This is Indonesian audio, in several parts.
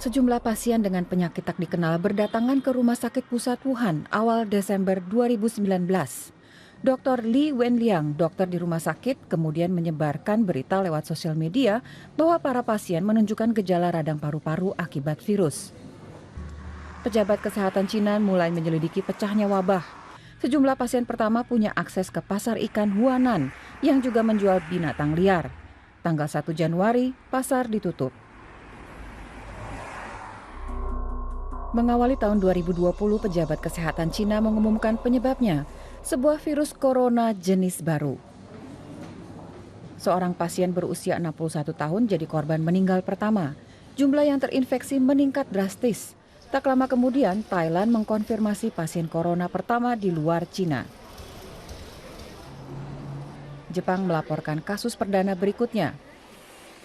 Sejumlah pasien dengan penyakit tak dikenal berdatangan ke Rumah Sakit Pusat Wuhan awal Desember 2019. Dr. Li Wenliang, dokter di rumah sakit, kemudian menyebarkan berita lewat sosial media bahwa para pasien menunjukkan gejala radang paru-paru akibat virus. Pejabat kesehatan Cina mulai menyelidiki pecahnya wabah. Sejumlah pasien pertama punya akses ke pasar ikan Huanan yang juga menjual binatang liar. Tanggal 1 Januari, pasar ditutup. Mengawali tahun 2020, pejabat kesehatan Cina mengumumkan penyebabnya, sebuah virus corona jenis baru. Seorang pasien berusia 61 tahun jadi korban meninggal pertama. Jumlah yang terinfeksi meningkat drastis. Tak lama kemudian, Thailand mengkonfirmasi pasien corona pertama di luar Cina. Jepang melaporkan kasus perdana berikutnya.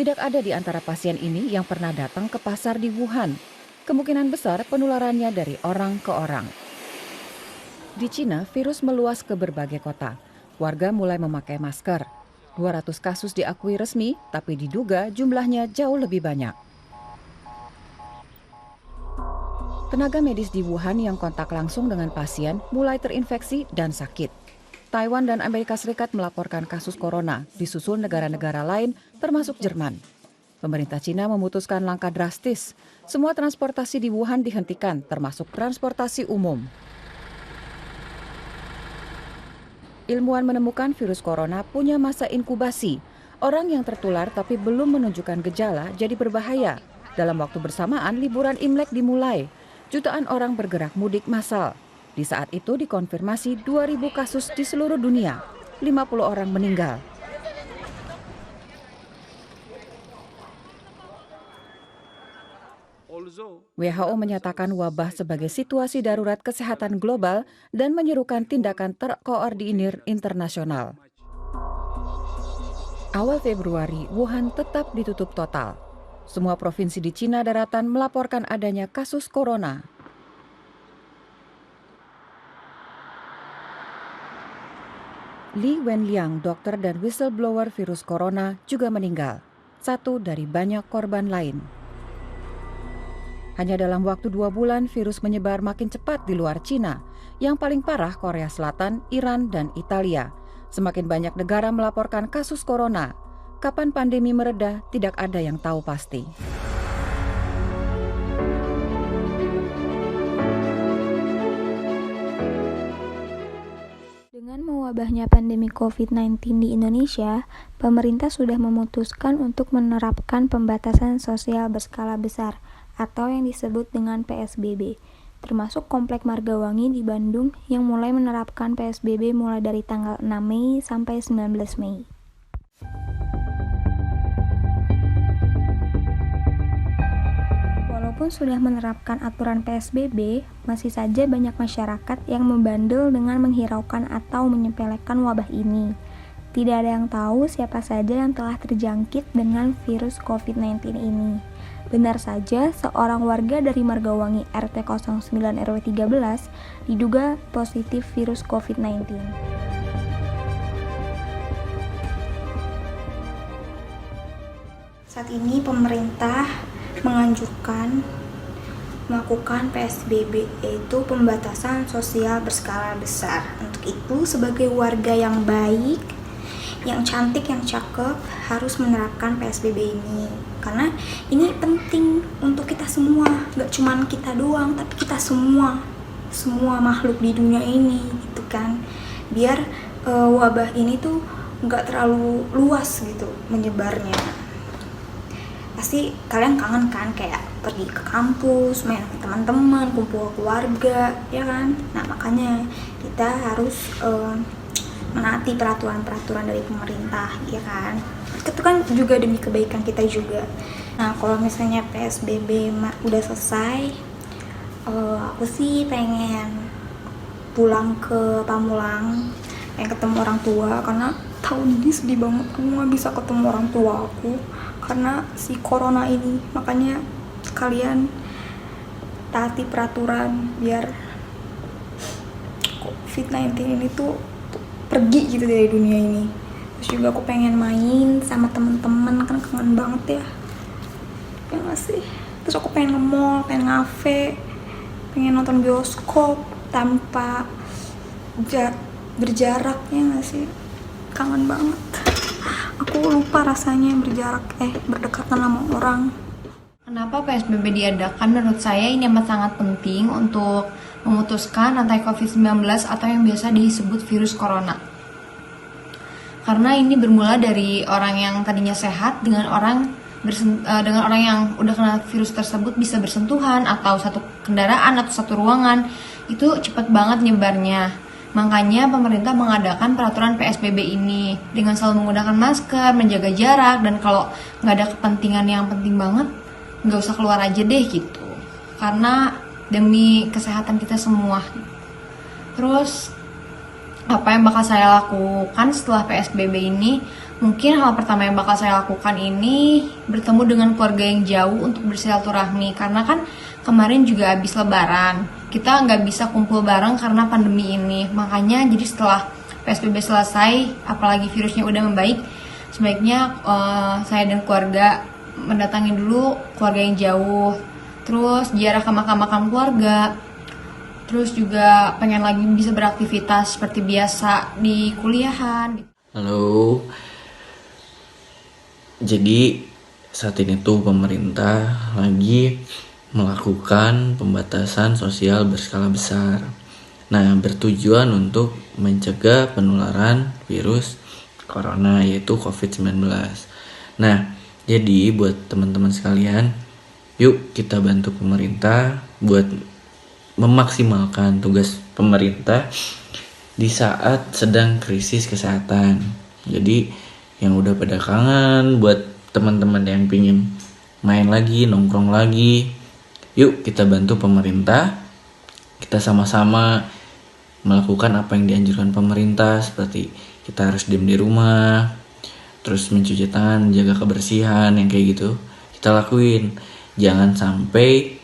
Tidak ada di antara pasien ini yang pernah datang ke pasar di Wuhan. Kemungkinan besar penularannya dari orang ke orang. Di Cina, virus meluas ke berbagai kota. Warga mulai memakai masker. 200 kasus diakui resmi, tapi diduga jumlahnya jauh lebih banyak. Tenaga medis di Wuhan yang kontak langsung dengan pasien mulai terinfeksi dan sakit. Taiwan dan Amerika Serikat melaporkan kasus corona, disusul negara-negara lain termasuk Jerman. Pemerintah Cina memutuskan langkah drastis. Semua transportasi di Wuhan dihentikan, termasuk transportasi umum. Ilmuwan menemukan virus corona punya masa inkubasi. Orang yang tertular tapi belum menunjukkan gejala jadi berbahaya. Dalam waktu bersamaan, liburan Imlek dimulai. Jutaan orang bergerak mudik massal. Di saat itu dikonfirmasi 2.000 kasus di seluruh dunia. 50 orang meninggal. WHO menyatakan wabah sebagai situasi darurat kesehatan global dan menyerukan tindakan terkoordinir internasional. Awal Februari, Wuhan tetap ditutup total. Semua provinsi di Cina daratan melaporkan adanya kasus corona. Li Wenliang, dokter dan whistleblower virus corona, juga meninggal. Satu dari banyak korban lain. Hanya dalam waktu 2 bulan, virus menyebar makin cepat di luar Cina. Yang paling parah Korea Selatan, Iran, dan Italia. Semakin banyak negara melaporkan kasus corona. Kapan pandemi mereda, tidak ada yang tahu pasti. Dengan mewabahnya pandemi COVID-19 di Indonesia, pemerintah sudah memutuskan untuk menerapkan pembatasan sosial berskala besar atau yang disebut dengan PSBB, termasuk Komplek Margawangi di Bandung yang mulai menerapkan PSBB mulai dari tanggal 6 Mei sampai 19 Mei. Walaupun sudah menerapkan aturan PSBB, masih saja banyak masyarakat yang membandel dengan menghiraukan atau menyepelekan wabah ini. Tidak ada yang tahu siapa saja yang telah terjangkit dengan virus COVID-19 ini. Benar saja, seorang warga dari Margawangi RT 09 RW 13 diduga positif virus COVID-19. Saat ini pemerintah menganjurkan melakukan PSBB, yaitu pembatasan sosial berskala besar. Untuk itu, sebagai warga yang baik, yang cantik, yang cakep, harus menerapkan PSBB ini. Karena ini penting untuk kita semua, gak cuma kita doang, tapi kita semua makhluk di dunia ini, gitu kan. Biar wabah ini tuh gak terlalu luas gitu menyebarnya. Pasti kalian kangen kan, kayak pergi ke kampus, main sama teman-teman, kumpul keluarga, ya kan? Nah, makanya kita harus menaati peraturan-peraturan dari pemerintah, ya kan? Itu kan juga demi kebaikan kita juga. Nah, kalau misalnya PSBB udah selesai, aku sih pengen pulang ke Pamulang, pengen ketemu orang tua, karena tahun ini sedih banget aku nggak bisa ketemu orang tua aku karena si corona ini. Makanya kalian taati peraturan biar COVID-19 ini tuh pergi gitu dari dunia ini. Terus juga aku pengen main sama teman-teman, kan kangen banget ya nggak sih. Terus aku pengen nge-mall, pengen ngafe, pengen nonton bioskop tanpa berjarak, ya nggak sih? Kangen banget. Aku lupa rasanya berdekatan sama orang. Kenapa PSBB diadakan? Menurut saya ini amat sangat penting untuk memutuskan rantai COVID-19 atau yang biasa disebut virus corona. Karena ini bermula dari orang yang tadinya sehat dengan orang yang udah kena virus tersebut bisa bersentuhan atau satu kendaraan atau satu ruangan, itu cepat banget nyebarnya. Makanya pemerintah mengadakan peraturan PSBB ini dengan selalu menggunakan masker, menjaga jarak, dan kalau nggak ada kepentingan yang penting banget, nggak usah keluar aja deh gitu. Karena demi kesehatan kita semua. Terus apa yang bakal saya lakukan setelah PSBB ini? Mungkin hal pertama yang bakal saya lakukan ini bertemu dengan keluarga yang jauh untuk bersilaturahmi. Karena kan kemarin juga habis lebaran, kita nggak bisa kumpul bareng karena pandemi ini. Makanya jadi setelah PSBB selesai, apalagi virusnya udah membaik, sebaiknya saya dan keluarga mendatangi dulu keluarga yang jauh. Terus ziarah ke makam-makam keluarga. Terus juga pengen lagi bisa beraktivitas seperti biasa di kuliahan. Halo. Jadi saat ini tuh pemerintah lagi melakukan pembatasan sosial berskala besar. Nah, bertujuan untuk mencegah penularan virus corona yaitu COVID-19. Nah, jadi buat teman-teman sekalian, yuk kita bantu pemerintah buat memaksimalkan tugas pemerintah di saat sedang krisis kesehatan. Jadi yang udah pada kangen, buat teman-teman yang pingin main lagi, nongkrong lagi, yuk kita bantu pemerintah. Kita sama-sama melakukan apa yang dianjurkan pemerintah, seperti kita harus diam di rumah, terus mencuci tangan, jaga kebersihan, yang kayak gitu kita lakuin. Jangan sampai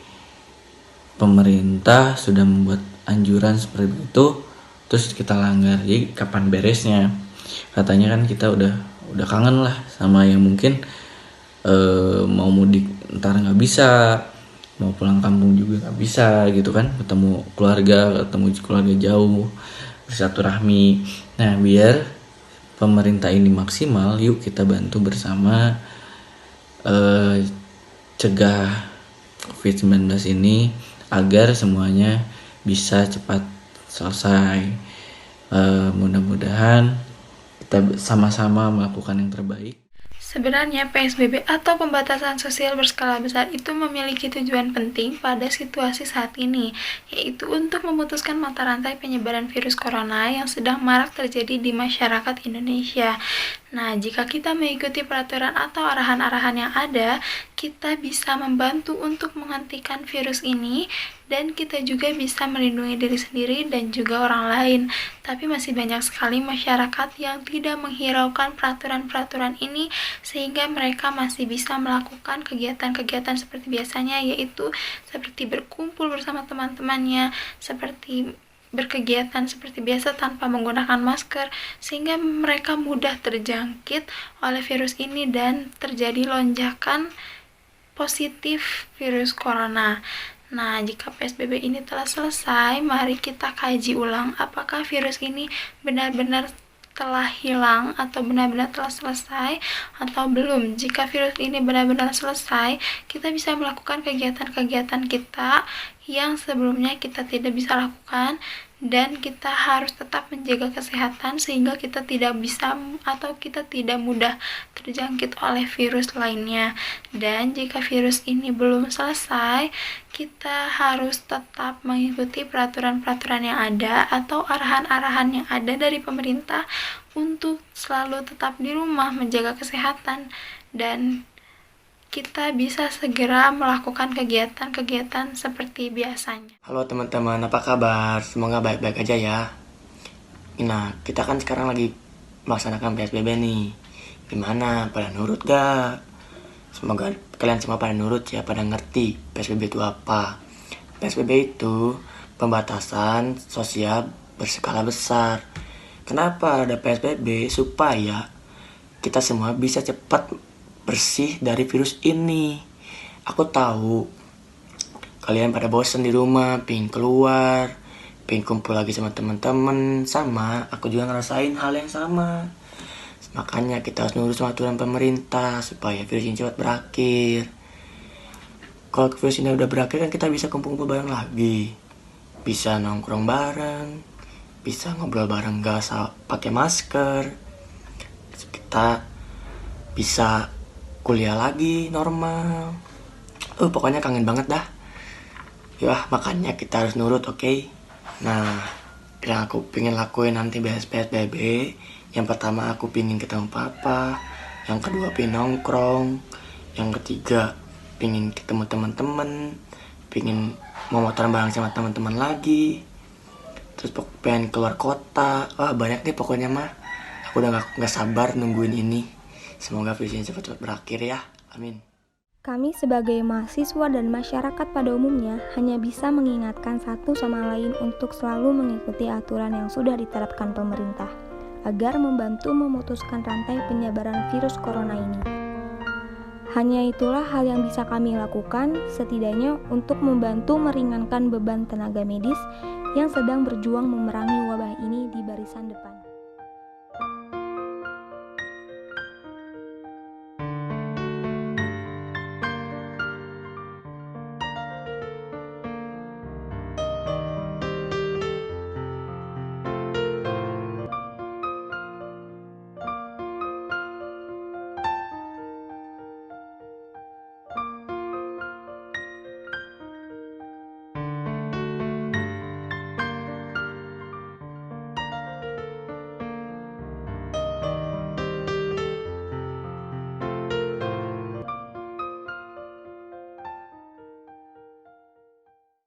pemerintah sudah membuat anjuran seperti itu terus kita langgar. Jadi kapan beresnya? Katanya kan kita udah kangen lah sama yang mungkin mau mudik ntar nggak bisa, mau pulang kampung juga nggak bisa gitu kan, ketemu keluarga jauh, bersilaturahmi. Nah, biar pemerintah ini maksimal, yuk kita bantu bersama cegah COVID-19 ini agar semuanya bisa cepat selesai. Mudah-mudahan kita sama-sama melakukan yang terbaik. Sebenarnya PSBB atau pembatasan sosial berskala besar itu memiliki tujuan penting pada situasi saat ini, yaitu untuk memutuskan mata rantai penyebaran virus corona yang sedang marak terjadi di masyarakat Indonesia. Nah, jika kita mengikuti peraturan atau arahan-arahan yang ada, kita bisa membantu untuk menghentikan virus ini dan kita juga bisa melindungi diri sendiri dan juga orang lain. Tapi masih banyak sekali masyarakat yang tidak menghiraukan peraturan-peraturan ini sehingga mereka masih bisa melakukan kegiatan-kegiatan seperti biasanya, yaitu seperti berkumpul bersama teman-temannya, seperti berkegiatan seperti biasa tanpa menggunakan masker, sehingga mereka mudah terjangkit oleh virus ini dan terjadi lonjakan positif virus corona. Nah, jika PSBB ini telah selesai, mari kita kaji ulang apakah virus ini benar-benar telah hilang atau benar-benar telah selesai atau belum. Jika virus ini benar-benar selesai, kita bisa melakukan kegiatan-kegiatan kita yang sebelumnya kita tidak bisa lakukan, dan kita harus tetap menjaga kesehatan sehingga kita tidak bisa atau kita tidak mudah terjangkit oleh virus lainnya. Dan jika virus ini belum selesai, kita harus tetap mengikuti peraturan-peraturan yang ada atau arahan-arahan yang ada dari pemerintah untuk selalu tetap di rumah menjaga kesehatan, dan kita bisa segera melakukan kegiatan-kegiatan seperti biasanya. Halo teman-teman, apa kabar? Semoga baik-baik aja ya. Nah, kita kan sekarang lagi melaksanakan PSBB nih. Gimana? Pada nurut gak? Semoga kalian semua pada nurut ya, pada ngerti PSBB itu apa. PSBB itu pembatasan sosial berskala besar. Kenapa ada PSBB? Supaya kita semua bisa cepat bersih dari virus ini. Aku tahu kalian pada bosen di rumah, pengen keluar, pengen kumpul lagi sama teman-teman. Sama, aku juga ngerasain hal yang sama. Makanya kita harus nurut sama aturan pemerintah supaya virus ini cepat berakhir. Kalau virus ini udah berakhir kan kita bisa kumpul-kumpul bareng lagi. Bisa nongkrong bareng, bisa ngobrol bareng gak usah pakai masker. Kita bisa kuliah lagi normal. Pokoknya kangen banget dah. Ya makanya kita harus nurut, oke? Nah, yang aku pengen lakuin nanti PSBB, yang pertama aku pengen ketemu papa, yang kedua pengen nongkrong, yang ketiga pengen ketemu teman-teman, pengen mau motoran bareng sama teman-teman lagi, terus pengen keluar kota. Wah banyak deh pokoknya mah. Aku udah gak sabar nungguin ini. Semoga virus ini cepat-cepat berakhir ya, amin. Kami sebagai mahasiswa dan masyarakat pada umumnya hanya bisa mengingatkan satu sama lain untuk selalu mengikuti aturan yang sudah diterapkan pemerintah agar membantu memutuskan rantai penyebaran virus corona ini. Hanya itulah hal yang bisa kami lakukan setidaknya untuk membantu meringankan beban tenaga medis yang sedang berjuang memerangi wabah ini di barisan depan.